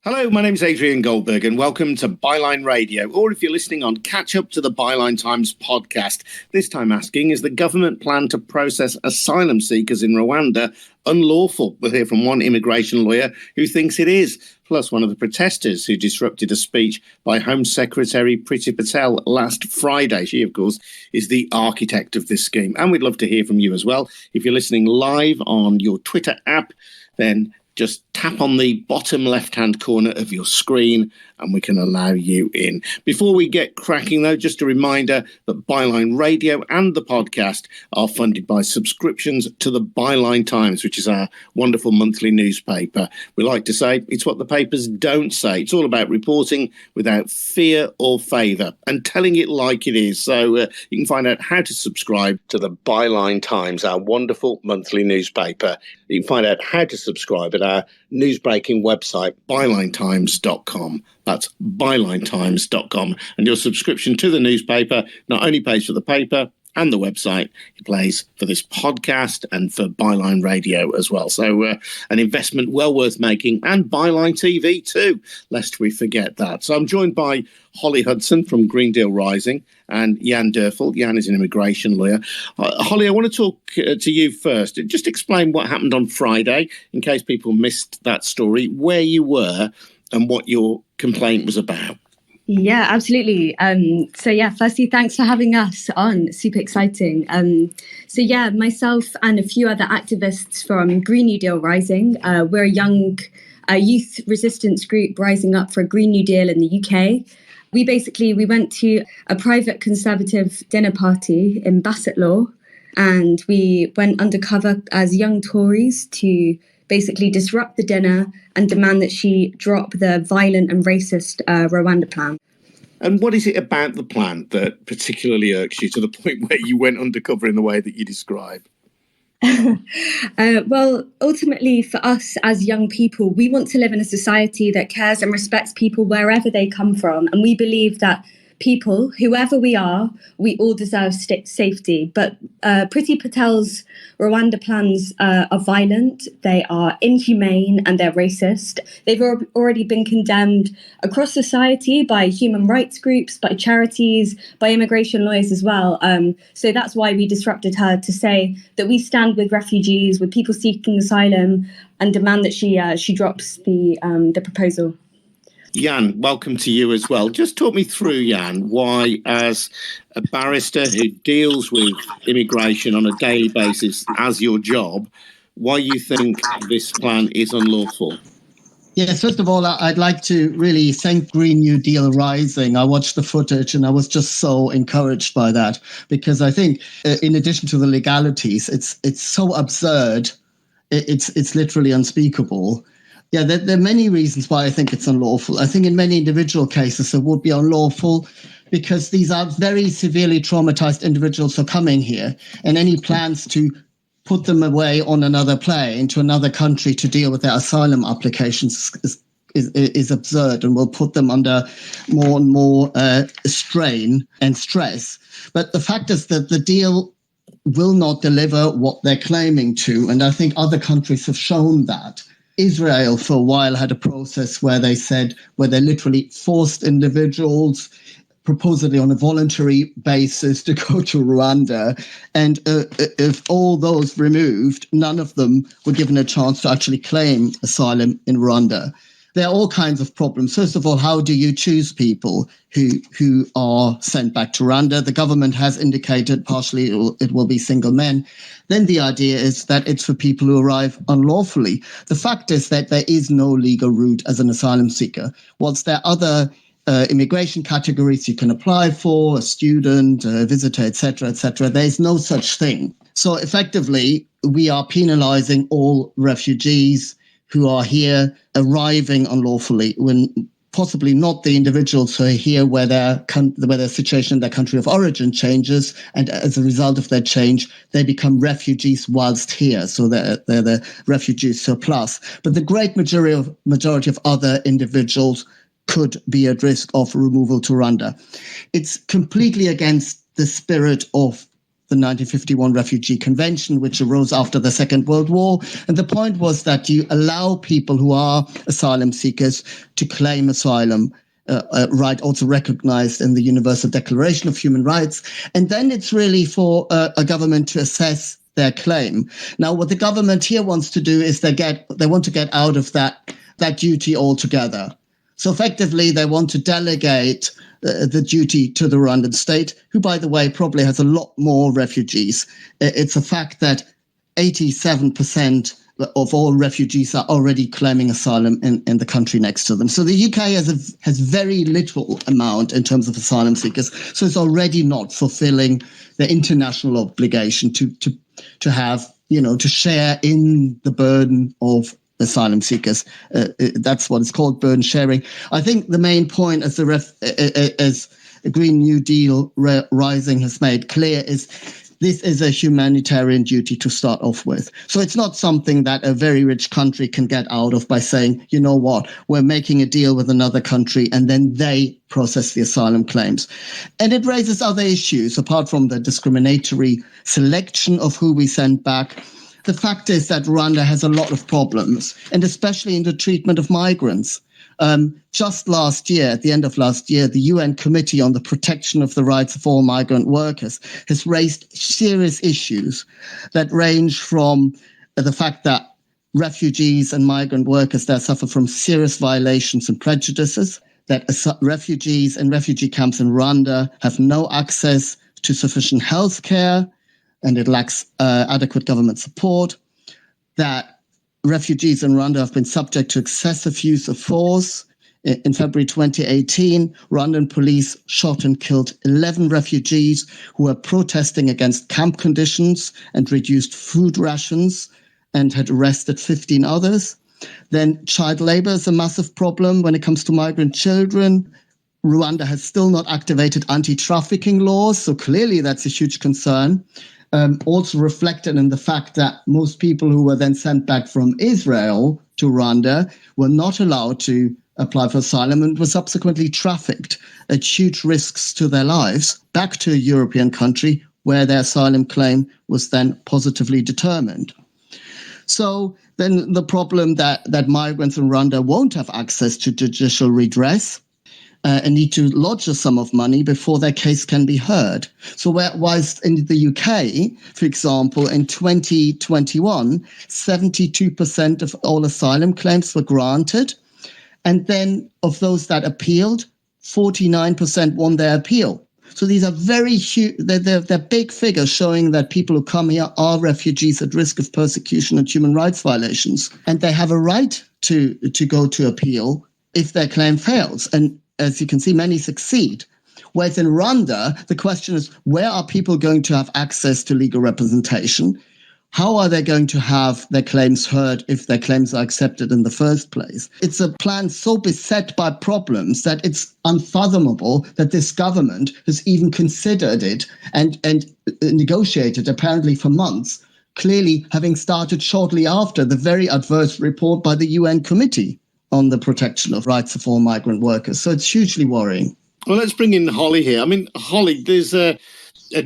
Hello, my name is Adrian Goldberg and welcome to Byline Radio, or if you're listening on Catch Up to the Byline Times podcast. This time asking, is the government plan to process asylum seekers in Rwanda unlawful? We'll hear from one immigration lawyer who thinks it is, plus one of the protesters who disrupted a speech by Home Secretary Priti Patel last Friday. She, of course, is the architect of this scheme. And we'd love to hear from you as well. If you're listening live on your Twitter app, then just tap on the bottom left-hand corner of your screen and we can allow you in. Before we get cracking, though, just a reminder that Byline Radio and the podcast are funded by subscriptions to the Byline Times, which is our wonderful monthly newspaper. We like to say it's what the papers don't say. It's all about reporting without fear or favour and telling it like it is. So you can find out how to subscribe to the Byline Times, our wonderful monthly newspaper. You can find out how to subscribe at our newsbreaking website, bylinetimes.com. That's bylinetimes.com. And your subscription to the newspaper not only pays for the paper and the website, it pays for this podcast and for Byline Radio as well. So an investment well worth making, and Byline TV too, lest we forget that. So I'm joined by Holly Hudson from Green Deal Rising and Jan Doerfel. Jan is an immigration lawyer. Holly, I want to talk to you first. Just explain what happened on Friday, in case people missed that story, where you were and what your complaint was about. Yeah, absolutely. Firstly, thanks for having us on. Super exciting. Myself and a few other activists from Green New Deal Rising, we're a young youth resistance group rising up for a Green New Deal in the UK. We went to a private Conservative dinner party in Bassetlaw, and we went undercover as young Tories to basically disrupt the dinner and demand that she drop the violent and racist Rwanda plan. And what is it about the plan that particularly irks you to the point where you went undercover in the way that you describe? Ultimately for us as young people, we want to live in a society that cares and respects people wherever they come from. And we believe that people, whoever we are, we all deserve safety. But Priti Patel's Rwanda plans are violent, they are inhumane, and they're racist. They've already been condemned across society by human rights groups, by charities, by immigration lawyers as well. So that's why we disrupted her, to say that we stand with refugees, with people seeking asylum, and demand that she drops the proposal. Jan, welcome to you as well. Just talk me through, Jan, why, as a barrister who deals with immigration on a daily basis as your job, why you think this plan is unlawful. Yes, first of all, I'd like to really thank Green New Deal Rising. I watched the footage and I was just so encouraged by that, because I think in addition to the legalities, it's so absurd. It's literally unspeakable. Yeah, there are many reasons why I think it's unlawful. I think in many individual cases it would be unlawful because these are very severely traumatized individuals who are coming here, and any plans to put them away on another plane to another country to deal with their asylum applications is absurd and will put them under more and more strain and stress. But the fact is that the deal will not deliver what they're claiming to, and I think other countries have shown that. Israel, for a while, had a process where they literally forced individuals, supposedly on a voluntary basis, to go to Rwanda. And if all those removed, none of them were given a chance to actually claim asylum in Rwanda. There are all kinds of problems. First of all, how do you choose people who are sent back to Rwanda? The government has indicated partially it will be single men. Then the idea is that it's for people who arrive unlawfully. The fact is that there is no legal route as an asylum seeker. Whilst there are other immigration categories you can apply for, a student, a visitor, etc., there is no such thing. So effectively, we are penalizing all refugees who are here arriving unlawfully, when possibly not the individuals who are here where their situation in their country of origin changes, and as a result of that change, they become refugees whilst here. So they're the refugee surplus. But the great majority of other individuals could be at risk of removal to Rwanda. It's completely against the spirit of the 1951 Refugee Convention, which arose after the Second World War. And the point was that you allow people who are asylum seekers to claim asylum right, also recognized in the Universal Declaration of Human Rights. And then it's really for a government to assess their claim. Now, what the government here wants to do is they want to get out of that duty altogether. So effectively, they want to delegate the duty to the Rwandan state, who, by the way, probably has a lot more refugees. It's a fact that 87% of all refugees are already claiming asylum in the country next to them. So the UK has very little amount in terms of asylum seekers. So it's already not fulfilling the international obligation to have, to share in the burden of asylum seekers. That's what it's called, burden sharing. I think the main point, as the Green New Deal Rising has made clear, is this is a humanitarian duty to start off with. So it's not something that a very rich country can get out of by saying, you know what, we're making a deal with another country and then they process the asylum claims. And it raises other issues apart from the discriminatory selection of who we send back. The fact is that Rwanda has a lot of problems, and especially in the treatment of migrants. Just last year, at the end of last year, the UN Committee on the Protection of the Rights of All Migrant Workers has raised serious issues that range from the fact that refugees and migrant workers there suffer from serious violations and prejudices, that refugees and refugee camps in Rwanda have no access to sufficient health care, and it lacks adequate government support, that refugees in Rwanda have been subject to excessive use of force. In February 2018, Rwandan police shot and killed 11 refugees who were protesting against camp conditions and reduced food rations, and had arrested 15 others. Then child labor is a massive problem when it comes to migrant children. Rwanda has still not activated anti-trafficking laws, so clearly that's a huge concern. Also reflected in the fact that most people who were then sent back from Israel to Rwanda were not allowed to apply for asylum and were subsequently trafficked at huge risks to their lives back to a European country where their asylum claim was then positively determined. So then the problem that migrants in Rwanda won't have access to judicial redress and need to lodge a sum of money before their case can be heard. So whilst in the UK, for example, in 2021, 72% of all asylum claims were granted. And then of those that appealed, 49% won their appeal. So these are very huge, they're big figures showing that people who come here are refugees at risk of persecution and human rights violations. And they have a right to go to appeal if their claim fails. And as you can see, many succeed. Whereas in Rwanda, the question is, where are people going to have access to legal representation? How are they going to have their claims heard if their claims are accepted in the first place? It's a plan so beset by problems that it's unfathomable that this government has even considered it and negotiated apparently for months, clearly having started shortly after the very adverse report by the UN Committee on the Protection of Rights of All Migrant Workers. So it's hugely worrying. Well, let's bring in Holly here. I mean, Holly, there's a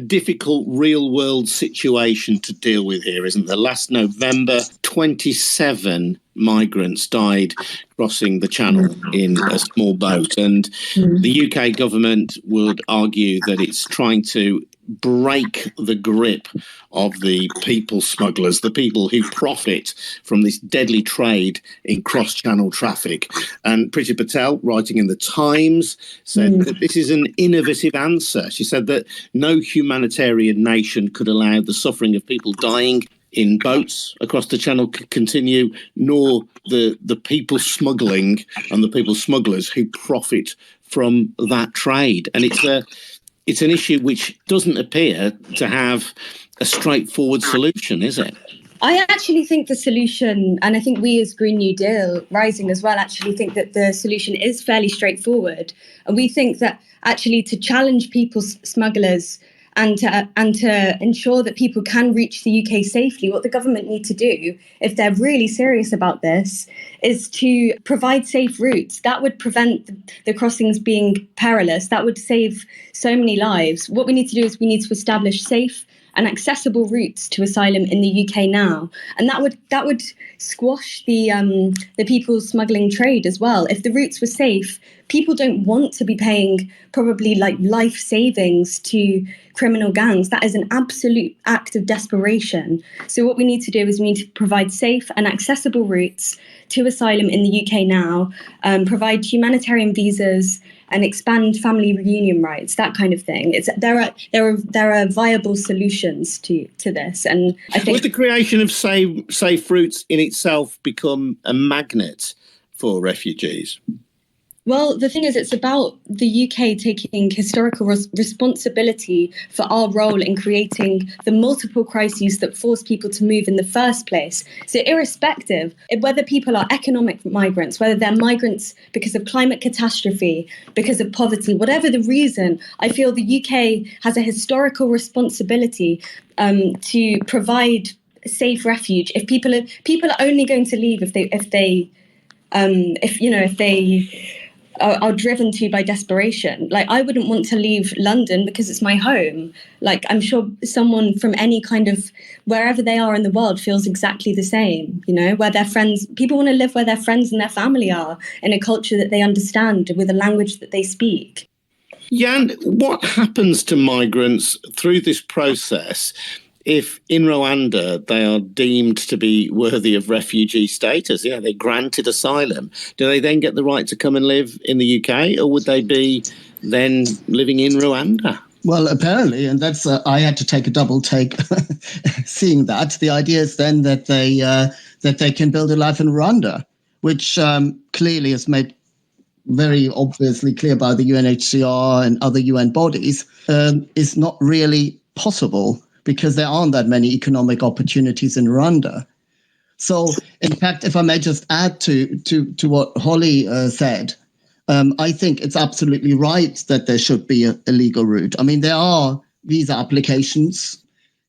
difficult real-world situation to deal with here, isn't there? Last November, 27 migrants died crossing the channel in a small boat. And the UK government would argue that it's trying to break the grip of the people smugglers, the people who profit from this deadly trade in cross-channel traffic. And Priti Patel, writing in the Times, said that this is an innovative answer. She said that no humanitarian nation could allow the suffering of people dying in boats across the channel to continue, nor the people smuggling and the people smugglers who profit from that trade. And it's an issue which doesn't appear to have a straightforward solution, is it? I actually think the solution, and I think we as Green New Deal Rising as well, actually think that the solution is fairly straightforward. And we think that actually to challenge people smugglers and to ensure that people can reach the UK safely, what the government need to do, if they're really serious about this, is to provide safe routes. That would prevent the crossings being perilous. That would save so many lives. What we need to do is we need to establish safe and accessible routes to asylum in the UK now, and that would squash the people smuggling trade as well. If the routes were safe, people don't want to be paying probably like life savings to criminal gangs. That is an absolute act of desperation. So what we need to do is we need to provide safe and accessible routes to asylum in the UK now, provide humanitarian visas, and expand family reunion rights, that kind of thing. There are viable solutions to this, and I think would the creation of safe routes in itself become a magnet for refugees? Well, the thing is, it's about the UK taking historical responsibility for our role in creating the multiple crises that force people to move in the first place. So irrespective of whether people are economic migrants, whether they're migrants because of climate catastrophe, because of poverty, whatever the reason, I feel the UK has a historical responsibility to provide safe refuge. If people are only going to leave if they are driven to by desperation. Like, I wouldn't want to leave London because it's my home. Like, I'm sure someone from any kind of wherever they are in the world feels exactly the same, where their friends, people want to live where their friends and their family are, in a culture that they understand, with a language that they speak. Jan, what happens to migrants through this process if in Rwanda they are deemed to be worthy of refugee status? They're granted asylum. Do they then get the right to come and live in the UK, or would they be then living in Rwanda? Well, apparently, and that's I had to take a double take seeing that. The idea is then that they can build a life in Rwanda, which clearly is made very obviously clear by the UNHCR and other UN bodies, is not really possible, because there aren't that many economic opportunities in Rwanda. So, in fact, if I may just add to what Holly said, I think it's absolutely right that there should be a legal route. I mean, there are visa applications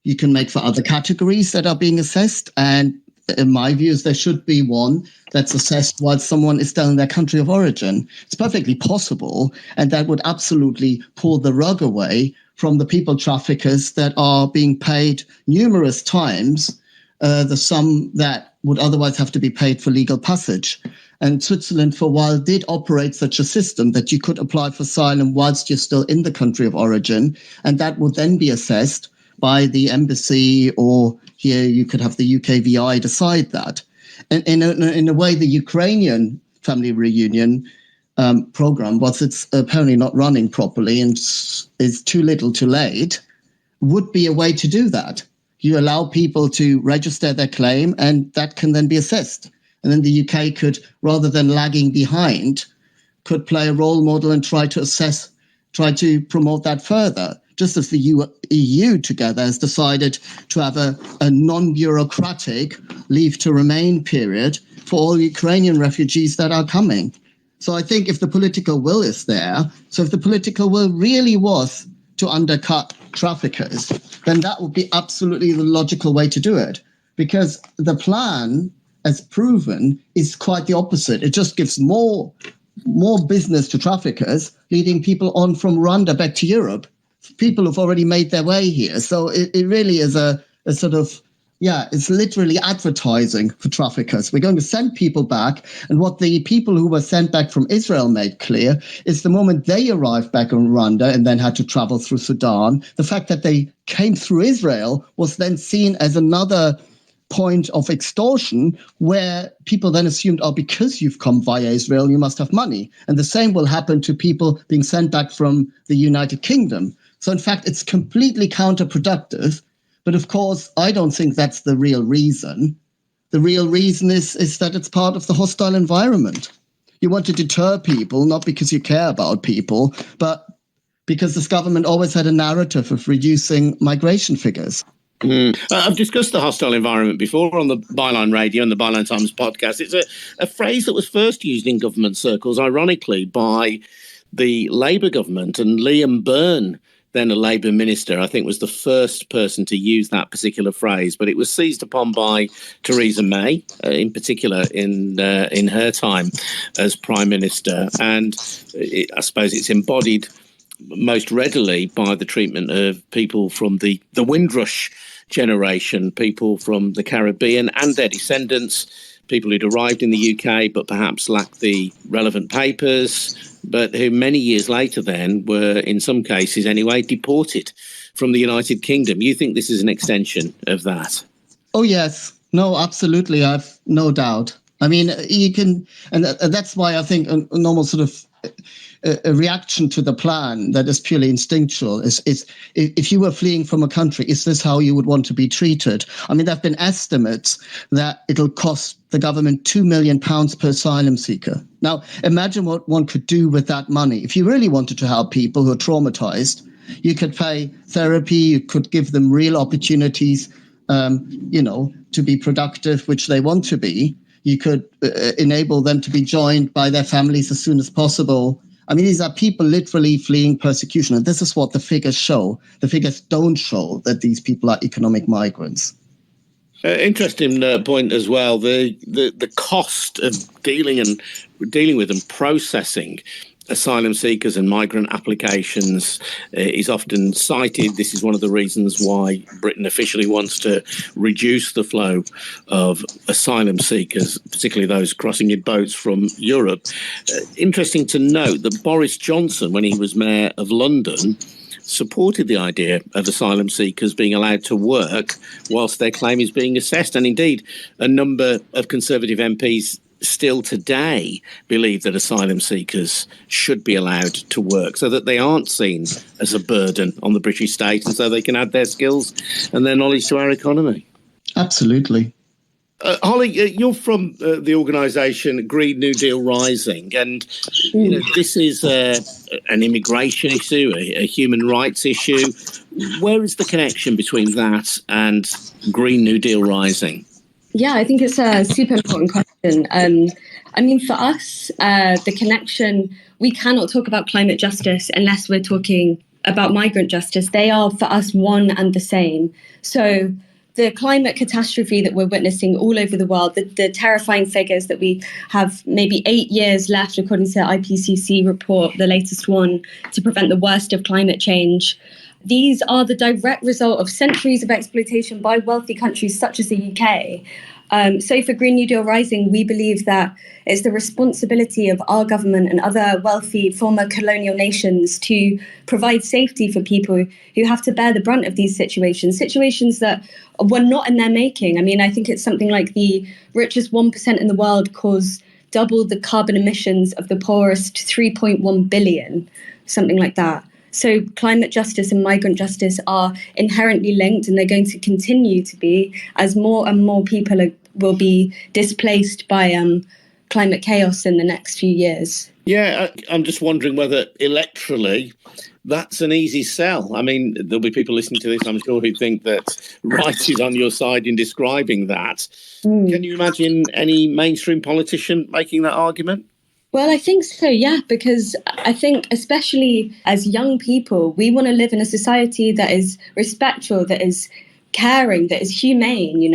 you can make for other categories that are being assessed. And in my views, there should be one that's assessed while someone is still in their country of origin. It's perfectly possible, and that would absolutely pull the rug away from the people traffickers that are being paid numerous times the sum that would otherwise have to be paid for legal passage. And Switzerland, for a while, did operate such a system that you could apply for asylum whilst you're still in the country of origin, and that would then be assessed by the embassy, or here you could have the UKVI decide that. And in a way, the Ukrainian family reunion program, whilst it's apparently not running properly and is too little too late, would be a way to do that. You allow people to register their claim, and that can then be assessed. And then the UK could, rather than lagging behind, could play a role model and try to promote that further. Just as the EU together has decided to have a non-bureaucratic leave to remain period for all Ukrainian refugees that are coming. So I think if the political will is there, so if the political will really was to undercut traffickers, then that would be absolutely the logical way to do it. Because the plan, as proven, is quite the opposite. It just gives more business to traffickers, leading people on from Rwanda back to Europe. People who've already made their way here. So it really is a sort of, it's literally advertising for traffickers. We're going to send people back. And what the people who were sent back from Israel made clear is the moment they arrived back in Rwanda and then had to travel through Sudan, the fact that they came through Israel was then seen as another point of extortion, where people then assumed, because you've come via Israel, you must have money. And the same will happen to people being sent back from the United Kingdom. So in fact, it's completely counterproductive. But of course, I don't think that's the real reason. The real reason is that it's part of the hostile environment. You want to deter people, not because you care about people, but because this government always had a narrative of reducing migration figures. I've discussed the hostile environment before on the Byline Radio and the Byline Times podcast. It's a phrase that was first used in government circles, ironically, by the Labour government, and Liam Byrne, then a Labour minister, I think was the first person to use that particular phrase, but it was seized upon by Theresa May, in particular in her time as Prime Minister. And I suppose it's embodied most readily by the treatment of people from the Windrush generation, people from the Caribbean and their descendants, people who'd arrived in the UK but perhaps lacked the relevant papers, but who many years later then were, in some cases anyway, deported from the United Kingdom. You think this is an extension of that? Oh, yes. No, absolutely. I've no doubt. I mean, you can, and that's why I think a normal sort of a reaction to the plan that is purely instinctual is if you were fleeing from a country, is this how you would want to be treated? I mean, there have been estimates that it'll cost the government £2 million per asylum seeker. Now, imagine what one could do with that money. If you really wanted to help people who are traumatized, you could pay therapy, you could give them real opportunities, to be productive, which they want to be. You could enable them to be joined by their families as soon as possible. I mean, these are people literally fleeing persecution. And this is what the figures show. The figures don't show that these people are economic migrants. Interesting point as well. The cost of dealing with and processing asylum seekers and migrant applications is often cited. This is one of the reasons why Britain officially wants to reduce the flow of asylum seekers, particularly those crossing in boats from Europe. Interesting to note that Boris Johnson, when he was Mayor of London, supported the idea of asylum seekers being allowed to work whilst their claim is being assessed. And indeed, a number of Conservative MPs still today believe that asylum seekers should be allowed to work so that they aren't seen as a burden on the British state and so they can add their skills and their knowledge to our economy. Absolutely. Holly, you're from the organisation Green New Deal Rising, and this is an immigration issue, a human rights issue. Where is the connection between that and Green New Deal Rising? Yeah, I think it's a super important question. I mean, for us, the connection, we cannot talk about climate justice unless we're talking about migrant justice. They are, for us, one and the same. So the climate catastrophe that we're witnessing all over the world, the terrifying figures that we have maybe 8 years left, according to the IPCC report, the latest one, to prevent the worst of climate change. These are the direct result of centuries of exploitation by wealthy countries such as the UK. So for Green New Deal Rising, we believe that it's the responsibility of our government and other wealthy former colonial nations to provide safety for people who have to bear the brunt of these situations that were not in their making. I mean, I think it's something like the richest 1% in the world cause double the carbon emissions of the poorest 3.1 billion, something like that. So climate justice and migrant justice are inherently linked, and they're going to continue to be as more and more people will be displaced by climate chaos in the next few years. Yeah, I'm just wondering whether electorally that's an easy sell. I mean, there'll be people listening to this, I'm sure, who think that right is on your side in describing that. Can you imagine any mainstream politician making that argument? Well, I think so, yeah, because I think especially as young people, we want to live in a society that is respectful, that is caring, that is humane,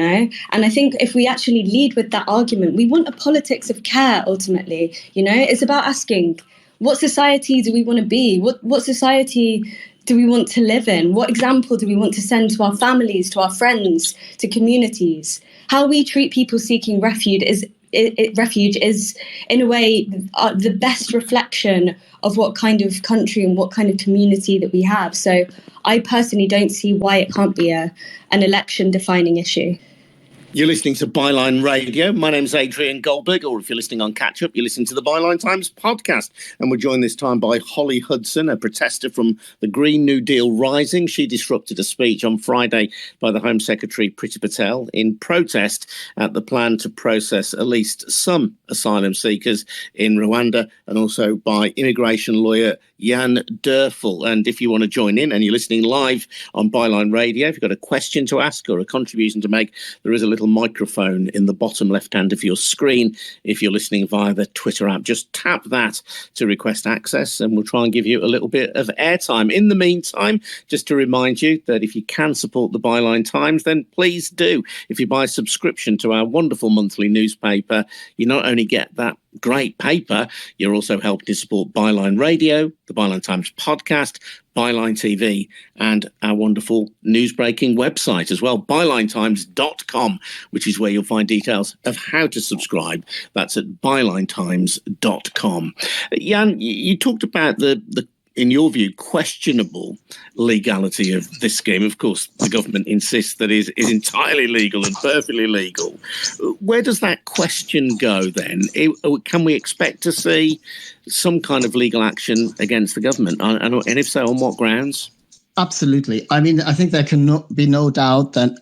And I think if we actually lead with that argument, we want a politics of care, ultimately, It's about asking, what society do we want to be? What society do we want to live in? What example do we want to send to our families, to our friends, to communities? How we treat people seeking refuge is, in a way, the best reflection of what kind of country and what kind of community that we have. So I personally don't see why it can't be an election-defining issue. You're listening to Byline Radio. My name's Adrian Goldberg, or if you're listening on Catch Up, you're listening to the Byline Times podcast. And we're joined this time by Holly Hudson, a protester from the Green New Deal Rising. She disrupted a speech on Friday by the Home Secretary Priti Patel in protest at the plan to process at least some asylum seekers in Rwanda, and also by immigration lawyer Jan Doerfel. And if you want to join in and you're listening live on Byline Radio, if you've got a question to ask or a contribution to make, there is a little microphone in the bottom left hand of your screen. If you're listening via the Twitter app, just tap that to request access and we'll try and give you a little bit of airtime. In the meantime, just to remind you that if you can support the Byline Times, then please do. If you buy a subscription to our wonderful monthly newspaper, you not only get that great paper, you're also helping to support Byline Radio, the Byline Times podcast, Byline TV, and our wonderful news-breaking website as well, bylinetimes.com, which is where you'll find details of how to subscribe. That's at bylinetimes.com. Jan, you talked about the in your view, questionable legality of this scheme. Of course, the government insists that it is entirely legal and perfectly legal. Where does that question go then? Can we expect to see some kind of legal action against the government? And if so, on what grounds? Absolutely. I mean, I think there can be no doubt that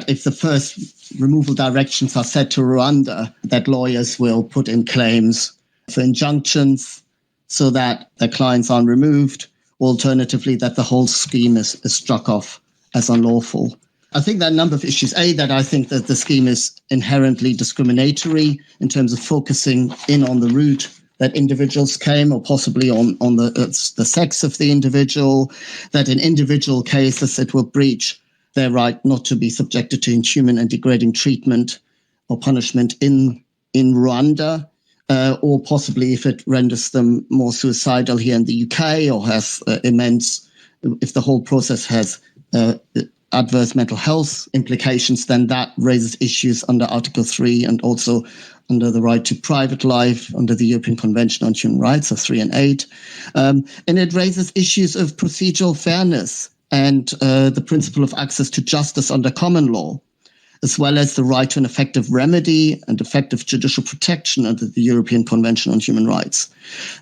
if the first removal directions are set to Rwanda, that lawyers will put in claims for injunctions so that their clients aren't removed, alternatively that the whole scheme is struck off as unlawful. I think there are a number of issues. That I think that the scheme is inherently discriminatory in terms of focusing in on the route that individuals came, or possibly on the sex of the individual, that in individual cases it will breach their right not to be subjected to inhuman and degrading treatment or punishment in Rwanda. Or possibly if it renders them more suicidal here in the UK, or has if the whole process has adverse mental health implications, then that raises issues under Article 3 and also under the right to private life, under the European Convention on Human Rights of 3 and 8. And it raises issues of procedural fairness and the principle of access to justice under common law, as well as the right to an effective remedy and effective judicial protection under the European Convention on Human Rights.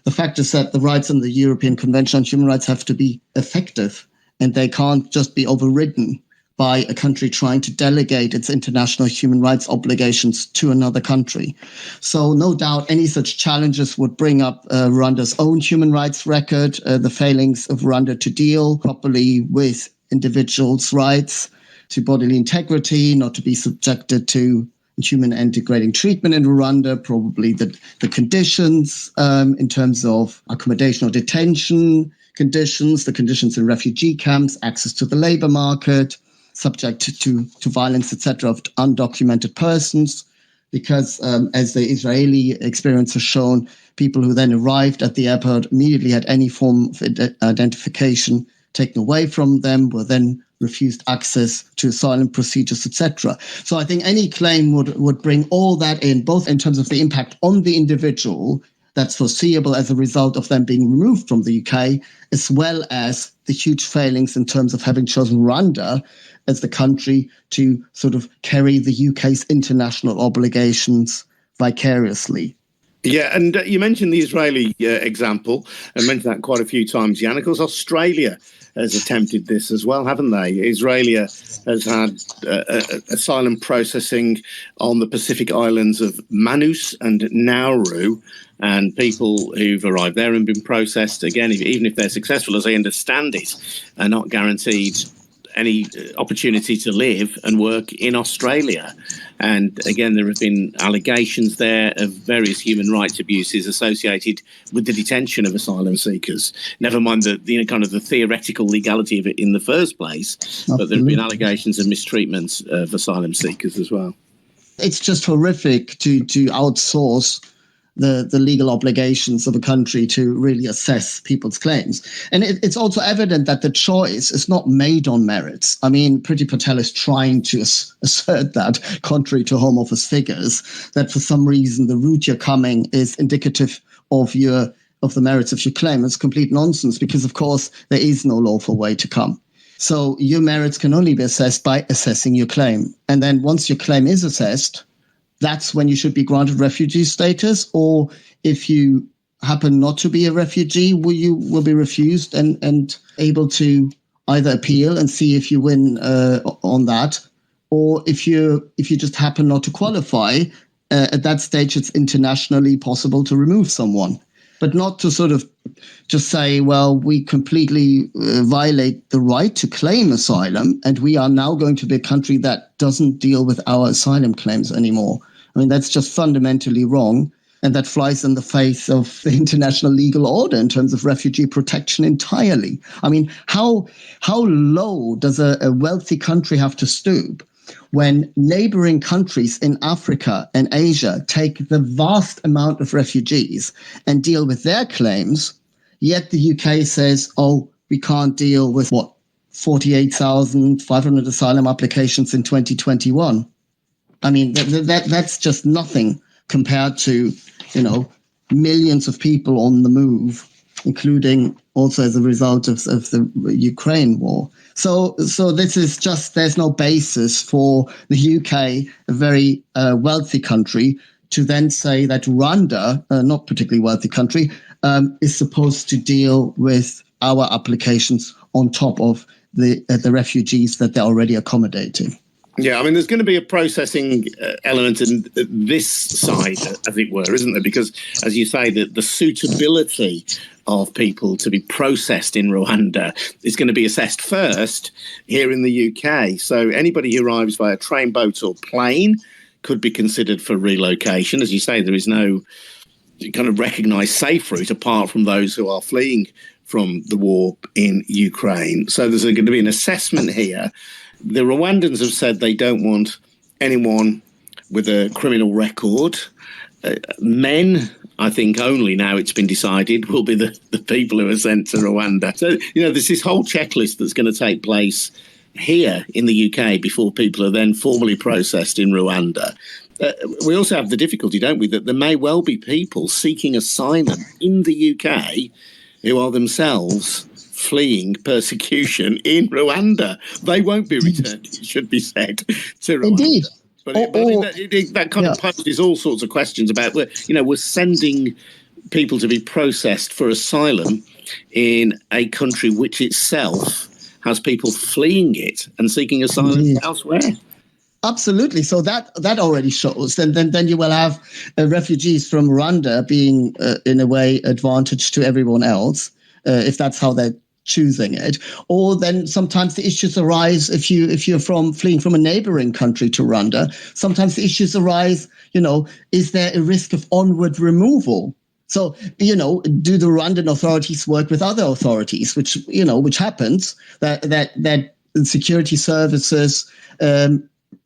The fact is that the rights under the European Convention on Human Rights have to be effective, and they can't just be overridden by a country trying to delegate its international human rights obligations to another country. So no doubt any such challenges would bring up Rwanda's own human rights record, the failings of Rwanda to deal properly with individuals' rights to bodily integrity, not to be subjected to inhuman and degrading treatment in Rwanda, probably the conditions in terms of accommodation or detention conditions, the conditions in refugee camps, access to the labor market, subject to violence, etc., of undocumented persons. Because as the Israeli experience has shown, people who then arrived at the airport immediately had any form of identification taken away from them, were then refused access to asylum procedures, etc. So I think any claim would bring all that in, both in terms of the impact on the individual that's foreseeable as a result of them being removed from the UK, as well as the huge failings in terms of having chosen Rwanda as the country to sort of carry the UK's international obligations vicariously. Yeah, and you mentioned the Israeli example, and mentioned that quite a few times, Jan. Of course, Australia has attempted this as well, haven't they? Australia has had asylum processing on the Pacific islands of Manus and Nauru, and people who've arrived there and been processed, again, even if they're successful, as I understand it, are not guaranteed any opportunity to live and work in Australia. And again, there have been allegations there of various human rights abuses associated with the detention of asylum seekers. Never mind the kind of the theoretical legality of it in the first place, but there have been allegations of mistreatment of asylum seekers as well. It's just horrific to outsource the legal obligations of a country to really assess people's claims. And it's also evident that the choice is not made on merits. I mean, Priti Patel is trying to assert that, contrary to Home Office figures, that for some reason the route you're coming is indicative of the merits of your claim. It's complete nonsense, because, of course, there is no lawful way to come. So your merits can only be assessed by assessing your claim. And then once your claim is assessed, that's when you should be granted refugee status, or if you happen not to be a refugee, you will be refused and able to either appeal and see if you win on that, or if you just happen not to qualify, at that stage it's internationally possible to remove someone. But not to sort of just say, well, we completely violate the right to claim asylum, and we are now going to be a country that doesn't deal with our asylum claims anymore. I mean, that's just fundamentally wrong, and that flies in the face of the international legal order in terms of refugee protection entirely. I mean, how low does a wealthy country have to stoop when neighboring countries in Africa and Asia take the vast amount of refugees and deal with their claims, yet the UK says, oh, we can't deal with 48,500 asylum applications in 2021. I mean, that's just nothing compared to, millions of people on the move, including also as a result of the Ukraine war. So this is just, there's no basis for the UK, a very wealthy country, to then say that Rwanda, not particularly wealthy country, is supposed to deal with our applications on top of the refugees that they're already accommodating. Yeah, I mean, there's going to be a processing element in this side, as it were, isn't there? Because, as you say, the suitability of people to be processed in Rwanda is going to be assessed first here in the UK. So anybody who arrives via train, boat or plane could be considered for relocation. As you say, there is no kind of recognised safe route apart from those who are fleeing from the war in Ukraine. So there's going to be an assessment here. The Rwandans have said they don't want anyone with a criminal record. Men, I think only now it's been decided, will be the people who are sent to Rwanda. So, there's this whole checklist that's going to take place here in the UK before people are then formally processed in Rwanda. We also have the difficulty, don't we, that there may well be people seeking asylum in the UK who are themselves fleeing persecution in Rwanda. They won't be returned, it should be said, to Rwanda. Indeed. But that kind of poses all sorts of questions about, we're sending people to be processed for asylum in a country which itself has people fleeing it and seeking asylum elsewhere. Absolutely. So that already shows. Then you will have refugees from Rwanda being, in a way, advantage to everyone else, if that's how they're choosing it. Or then sometimes the issues arise if you're fleeing from a neighboring country to Rwanda. Sometimes the issues arise, is there a risk of onward removal? So, do the Rwandan authorities work with other authorities, which happens, that security services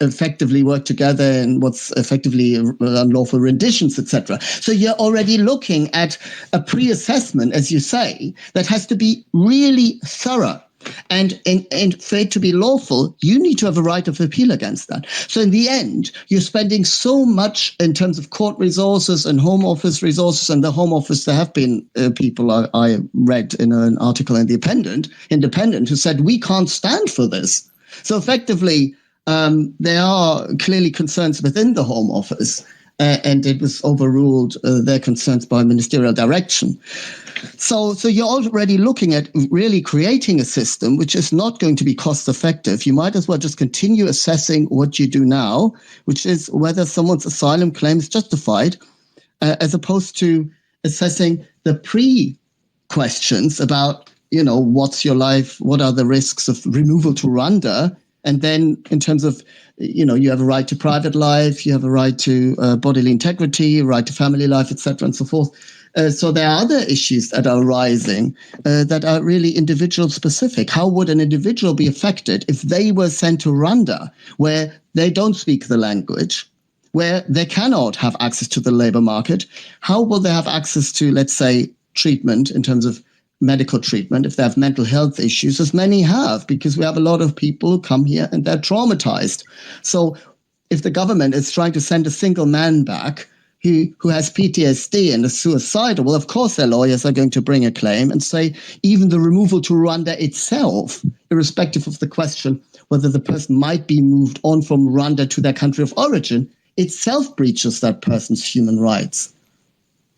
effectively work together in what's effectively unlawful renditions, etc. So you're already looking at a pre-assessment, as you say, that has to be really thorough. And for it to be lawful, you need to have a right of appeal against that. So in the end, you're spending so much in terms of court resources and Home Office resources. And the Home Office, there have been people I read in an article in The Independent who said, we can't stand for this. So effectively, there are clearly concerns within the Home Office, and it was overruled, their concerns, by ministerial direction. So you're already looking at really creating a system which is not going to be cost effective. You might as well just continue assessing what you do now, which is whether someone's asylum claim is justified, as opposed to assessing the pre-questions about, what's your life, what are the risks of removal to Rwanda. And then in terms of, you have a right to private life, you have a right to bodily integrity, a right to family life, etc., and so forth. So there are other issues that are arising that are really individual specific. How would an individual be affected if they were sent to Rwanda, where they don't speak the language, where they cannot have access to the labor market? How will they have access to, let's say, treatment in terms of medical treatment if they have mental health issues, as many have, because we have a lot of people who come here and they're traumatized. So if the government is trying to send a single man back who has PTSD and is suicidal, well, of course their lawyers are going to bring a claim and say even the removal to Rwanda itself, irrespective of the question whether the person might be moved on from Rwanda to their country of origin, itself breaches that person's human rights.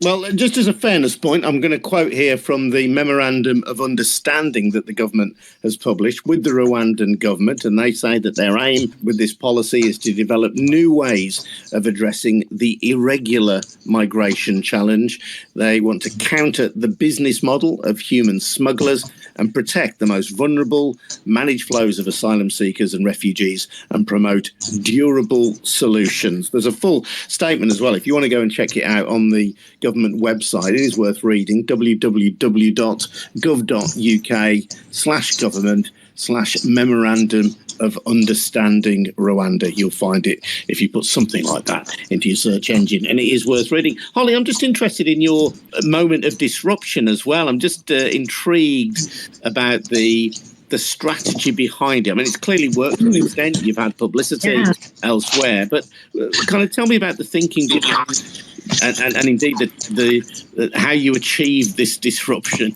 Well, just as a fairness point, I'm going to quote here from the Memorandum of Understanding that the government has published with the Rwandan government, and they say that their aim with this policy is to develop new ways of addressing the irregular migration challenge. They want to counter the business model of human smugglers and protect the most vulnerable, manage flows of asylum seekers and refugees, and promote durable solutions. There's a full statement as well. If you want to go and check it out on the government website, it is worth reading, www.gov.uk/government/memorandum of understanding Rwanda. You'll find it if you put something like that into your search engine, and it is worth reading. Holly, I'm just interested in your moment of disruption as well. I'm just intrigued about the strategy behind it. I mean, it's clearly worked to an extent. You've had publicity elsewhere, but kind of tell me about the thinking behind and indeed the how you achieved this disruption.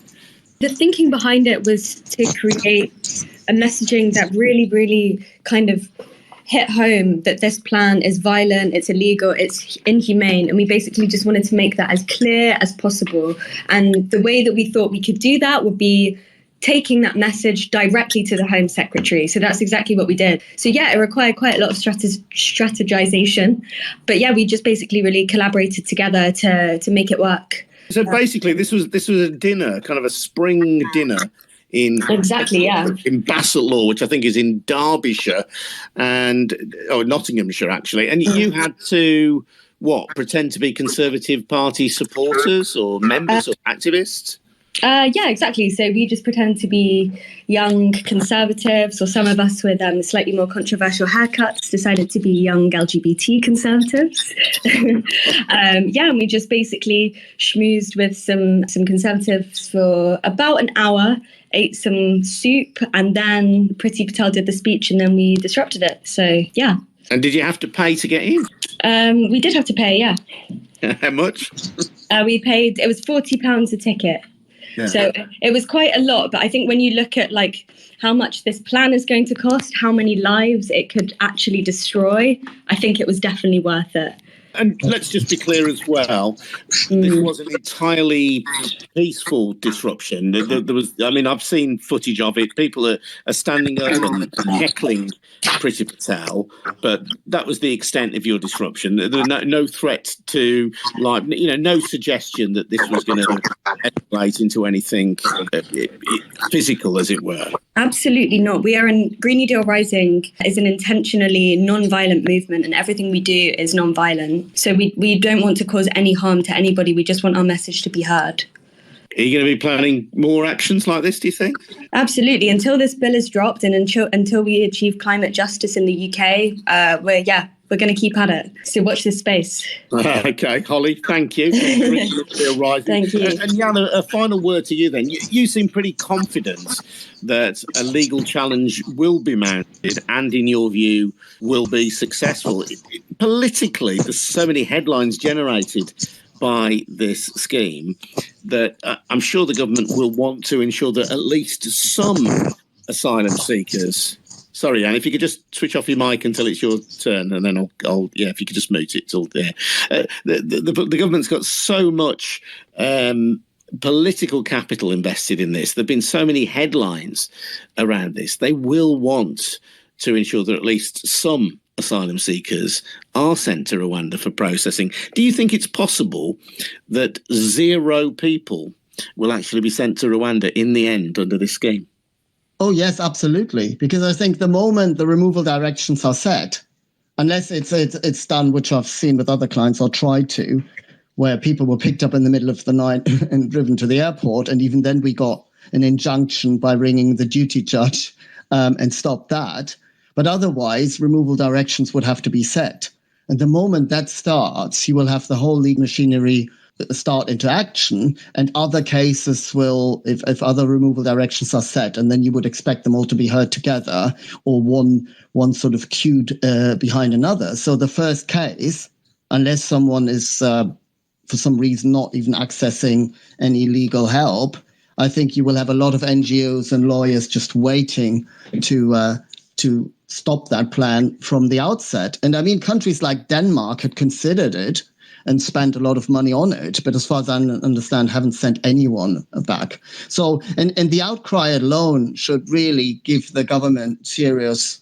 The thinking behind it was to create a messaging that really, really kind of hit home that this plan is violent, it's illegal, it's inhumane. And we basically just wanted to make that as clear as possible. And the way that we thought we could do that would be taking that message directly to the Home Secretary. So that's exactly what we did. So yeah, it required quite a lot of strategization. But yeah, we just basically really collaborated together to make it work. So basically, this was a dinner, kind of a spring dinner in Bassetlaw, which I think is in Derbyshire Nottinghamshire actually. And you had to pretend to be Conservative Party supporters or members or activists? Yeah, exactly. So we just pretend to be young conservatives, or some of us with slightly more controversial haircuts decided to be young LGBT conservatives. And we just basically schmoozed with some conservatives for about an hour, ate some soup, and then Priti Patel did the speech, and then we disrupted it. So, yeah. And did you have to pay to get in? We did have to pay, yeah. How much? We paid, it was £40 a ticket. Yeah. So it was quite a lot, but I think when you look at how much this plan is going to cost, how many lives it could actually destroy, I think it was definitely worth it. And let's just be clear as well, this was an entirely peaceful disruption. There was, I mean, I've seen footage of it. People are standing up and heckling Priti Patel, but that was the extent of your disruption. There was no threat to life, no suggestion that this was going to escalate into anything physical, as it were. Absolutely not. Green New Deal Rising is an intentionally non-violent movement, and everything we do is non-violent. So we don't want to cause any harm to anybody. We just want our message to be heard. Are you going to be planning more actions like this, do you think? Absolutely. Until this bill is dropped and until we achieve climate justice in the UK, we're going to keep at it. So watch this space. Okay, Holly, thank you. Thank you. And Jan, a final word to you then. You seem pretty confident that a legal challenge will be mounted and, in your view, will be successful. Politically, there's so many headlines generated by this scheme that I'm sure the government will want to ensure that at least some asylum seekers... Sorry, Anne, if you could just switch off your mic until it's your turn, and then I'll if you could just mute it, it's all there. The government's got so much political capital invested in this. There have been so many headlines around this. They will want to ensure that at least some asylum seekers are sent to Rwanda for processing. Do you think it's possible that 0 people will actually be sent to Rwanda in the end under this scheme? Oh, yes, absolutely. Because I think the moment the removal directions are set, unless it's done, which I've seen with other clients or tried to, where people were picked up in the middle of the night and driven to the airport. And even then we got an injunction by ringing the duty judge and stopped that. But otherwise, removal directions would have to be set. And the moment that starts, you will have the whole legal machinery start into action, and other cases will, if other removal directions are set, and then you would expect them all to be heard together, or one sort of queued behind another. So the first case, unless someone is for some reason not even accessing any legal help, I think you will have a lot of NGOs and lawyers just waiting to stop that plan from the outset. And I mean, countries like Denmark had considered it and spent a lot of money on it, but as far as I understand, haven't sent anyone back. So, and the outcry alone should really give the government serious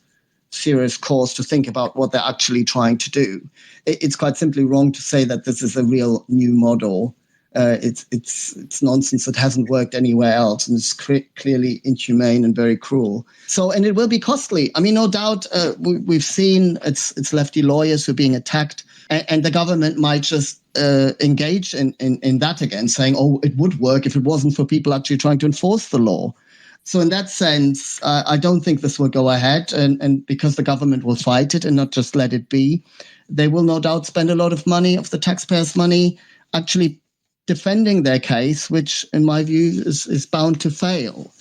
cause to think about what they're actually trying to do. It's quite simply wrong to say that this is a real new model. It's nonsense. It hasn't worked anywhere else, and it's clearly inhumane and very cruel. So, and it will be costly. I mean, no doubt we've seen it's lefty lawyers who are being attacked. And the government might just engage in that again, saying, oh, it would work if it wasn't for people actually trying to enforce the law. So in that sense, I don't think this will go ahead. And because the government will fight it and not just let it be, they will no doubt spend a lot of money, of the taxpayers' money, actually defending their case, which in my view is bound to fail.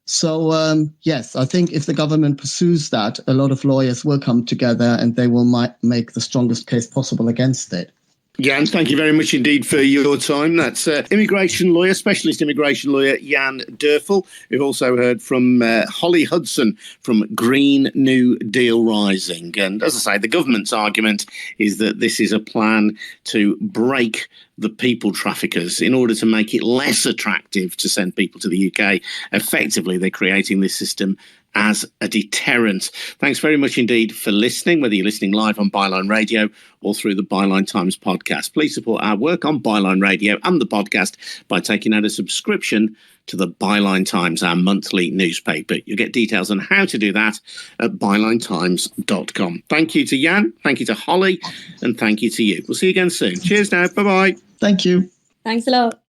So, yes, I think if the government pursues that, a lot of lawyers will come together and they will make the strongest case possible against it. Jan, thank you very much indeed for your time. That's specialist immigration lawyer Jan Doerfel. We've also heard from Holly Hudson from Green New Deal Rising. And as I say, the government's argument is that this is a plan to break the people traffickers in order to make it less attractive to send people to the UK. Effectively, they're creating this system as a deterrent. Thanks very much indeed for listening, whether you're listening live on Byline Radio or through the Byline Times podcast. Please support our work on Byline Radio and the podcast by taking out a subscription to the Byline Times, our monthly newspaper. You'll get details on how to do that at bylinetimes.com. Thank you to Jan, thank you to Holly, and thank you to you. We'll see you again soon. Cheers now. Bye-bye. Thank you. Thanks a lot.